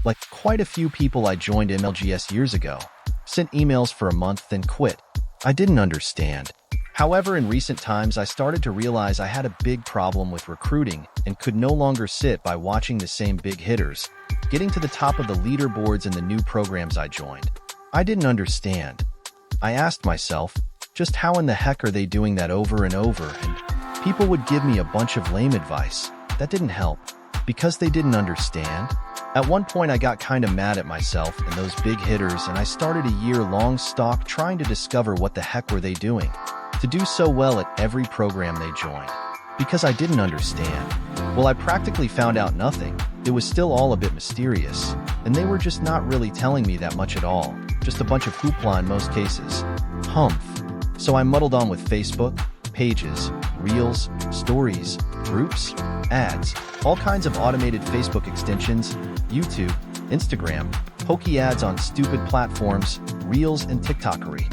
Like quite a few people I joined MLGS years ago, sent emails for a month, then quit. I didn't understand. However, in recent times, I started to realize I had a big problem with recruiting and could no longer sit by watching the same big hitters getting to the top of the leaderboards in the new programs I joined. I didn't understand. I asked myself, just how in the heck are they doing that over and over? And people would give me a bunch of lame advice. That didn't help, because they didn't understand. At one point, I got kind of mad at myself and those big hitters, and I started a year-long stalk trying to discover what the heck were they doing to do so well at every program they joined, because I didn't understand. Well, I practically found out nothing. It was still all a bit mysterious, and they were just not really telling me that much at all. Just a bunch of hoopla in most cases. Humph. So I muddled on with Facebook, pages, reels, stories, groups, ads, all kinds of automated Facebook extensions, YouTube, Instagram, pokey ads on stupid platforms, reels, and TikTokery.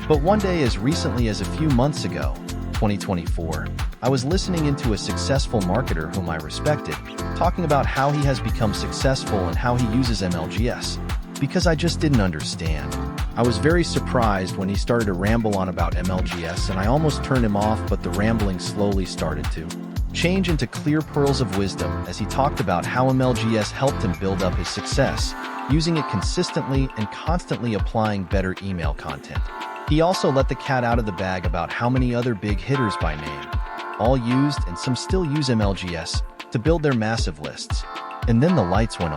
But one day, as recently as a few months ago, 2024, I was listening into a successful marketer whom I respected, talking about how he has become successful and how he uses MLGS, because I just didn't understand. I was very surprised when he started to ramble on about MLGS, and I almost turned him off, but the rambling slowly started to change into clear pearls of wisdom as he talked about how MLGS helped him build up his success, using it consistently and constantly applying better email content. He also let the cat out of the bag about how many other big hitters by name all used and some still use MLGS to build their massive lists. And then the lights went